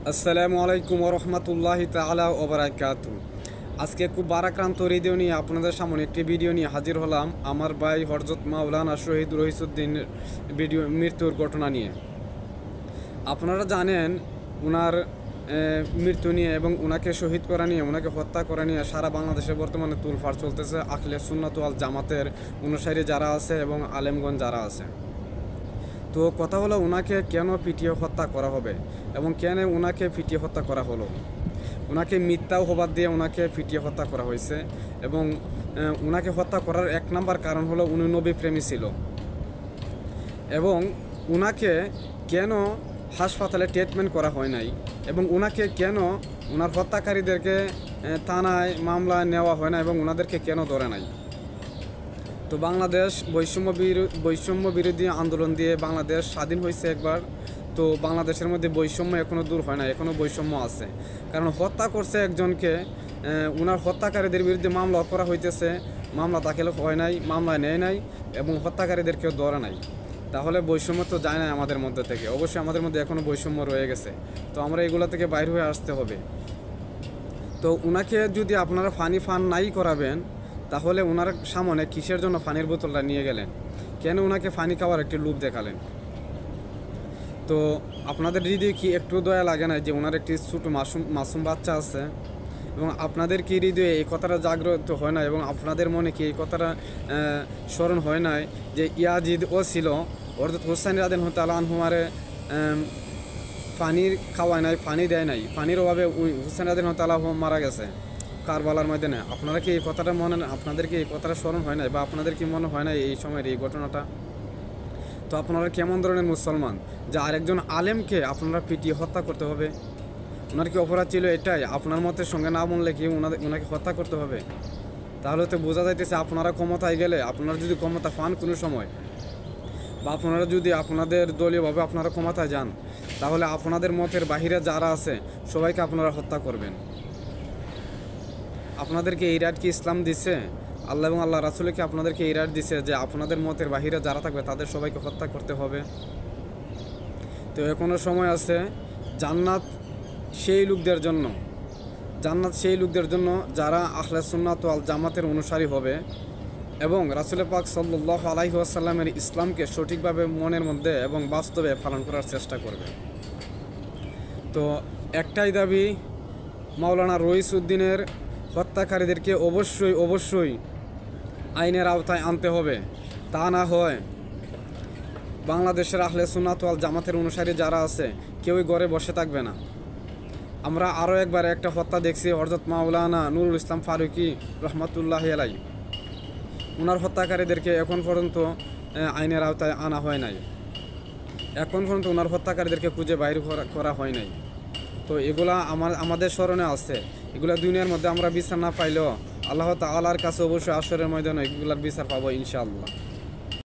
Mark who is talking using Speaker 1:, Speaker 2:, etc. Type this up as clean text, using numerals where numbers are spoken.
Speaker 1: আসসালামু আলাইকুম রহমতুল্লাহি তাআলা ওয়া বারাকাতুহু। আজকে খুব বারাক্রান্ত হৃদয় নিয়ে আপনাদের সামনে একটি ভিডিও নিয়ে হাজির হলাম আমার ভাই হযরত মাওলানা শহীদ রহিসউদ্দিন মৃত্যুর ঘটনা নিয়ে। আপনারা জানেন উনার মৃত্যু নিয়ে এবং উনাকে শহীদ করা নিয়ে, উনাকে হত্যা করা নিয়ে সারা বাংলাদেশে বর্তমানে তুলফাড় চলতেছে। আহলে সুন্নাত ওয়াল জামাতের অনুসারী যারা আছে এবং আলেমগণ যারা আছে। তো কথা হলো উনাকে কেন পিটিয়ে হত্যা করা হবে এবং কেন উনাকে পিটিয়ে হত্যা করা হলো। উনাকে মিথ্যা অপবাদ দিয়ে উনাকে পিটিয়ে হত্যা করা হয়েছে এবং উনাকে হত্যা করার এক নাম্বার কারণ হলো উনি নবী প্রেমী ছিল। এবং উনাকে কেন হাসপাতালে ট্রিটমেন্ট করা হয় নাই এবং উনাকে কেন উনার হত্যাকারীদেরকে থানায় মামলা নেওয়া হয় না এবং উনাদেরকে কেন ধরে নাই। তো বাংলাদেশ বৈষম্য বিরোধী আন্দোলন দিয়ে বাংলাদেশ স্বাধীন হয়েছে একবার। তো বাংলাদেশের মধ্যে বৈষম্য এখনও দূর হয় না, এখনও বৈষম্য আছে। কারণ হত্যা করছে একজনকে, উনার হত্যাকারীদের বিরুদ্ধে মামলা করা হইতেছে, মামলা দাখিল হয় নাই, মামলায় নেয় নাই এবং হত্যাকারীদেরকেও ধরে নাই। তাহলে বৈষম্য তো যায় না আমাদের মধ্যে থেকে। অবশ্যই আমাদের মধ্যে এখনও বৈষম্য রয়ে গেছে। তো আমরা এগুলো থেকে বাইর হয়ে আসতে হবে। তো উনাকে যদি আপনারা ফান নাই করাবেন, তাহলে ওনার সামনে কিসের জন্য পানির বোতলটা নিয়ে গেলেন? কেন ওনাকে পানি খাওয়ার একটি লোভ দেখালেন? তো আপনাদের হৃদয়ে কি একটু দয়া লাগে না যে ওনার একটি ছোটো মাসুম বাচ্চা আছে? এবং আপনাদের কি হৃদয়ে এই কথাটা জাগ্রত হয় না এবং আপনাদের মনে কি এই কথাটা স্মরণ হয় নাই যে ইয়াজিদ ও ছিল অর্থাৎ হুসাইন রাদিয়াল্লাহু তাআলা আনহুমারে পানির খাওয়ায় নাই, পানি দেয় নাই, পানির অভাবে হুসাইন রাদিয়াল্লাহু তাআলা মারা গেছে কারবালার ময়দানে। আপনারা কি এই কথাটা আপনাদের কি এই কথাটা স্মরণ হয় নাই বা আপনাদের কি মনে হয় না এই সময়ের এই ঘটনাটা? তো আপনারা কেমন ধরনের মুসলমান যে আরেকজন আলেমকে আপনারা পিটিয়ে হত্যা করতে হবে? ওনার কি অপরাধ ছিল এটাই? আপনার মতের সঙ্গে না বললে কি ওনাকে হত্যা করতে হবে? তাহলে তো বোঝা যাইতেছে আপনারা ক্ষমতায় গেলে, আপনারা যদি ক্ষমতা পান কোনো সময় বা আপনারা যদি আপনাদের দলীয়ভাবে আপনারা ক্ষমতায় যান, তাহলে আপনাদের মতের বাহিরে যারা আছে সবাইকে আপনারা হত্যা করবেন। আপনাদেরকে এই রাইট কি ইসলাম দিছে? আল্লাহ এবং আল্লাহ রাসূল কি আপনাদেরকে এই রাইট দিছে যে আপনাদের মতের বাহিরে যারা থাকবে তাদের সবাইকে হত্যা করতে হবে? তো এখনও সময় আছে। জান্নাত সেই লোকদের জন্য যারা আহলে সুন্নাত ওয়াল জামাতের অনুসারী হবে এবং রাসূল পাক সাল্লাল্লাহু আলাইহি ওয়াসাল্লামের ইসলামকে সঠিকভাবে মনের মধ্যে এবং বাস্তবে পালন করার চেষ্টা করবে। তো একটাই দাবি, মাওলানা রহিসউদ্দিনের হত্যাকারীদেরকে অবশ্যই আইনের আওতায় আনতে হবে। তা না হয় বাংলাদেশের আহলে সুন্নাত ওয়াল জামাতের অনুসারী যারা আছে কেউই ঘরে বসে থাকবে না। আমরা আরও একবার একটা হত্যা দেখছি, হযরত মাওলানা নুরুল ইসলাম ফারুকী রহমাতুল্লাহি আলাইহি। ওনার হত্যাকারীদেরকে এখন পর্যন্ত আইনের আওতায় আনা হয় নাই। এখন পর্যন্ত ওনার হত্যাকারীদেরকে খুঁজে বাইর করা হয় নাই। তো এগুলা আমাদের স্মরণে আছে। এগুলা দুনিয়ার মধ্যে আমরা বিচার না পাইলেও আল্লাহ তাআলার কাছে অবশ্যই আসরের ময়দানে এগুলার বিচার পাবো ইনশাআল্লাহ।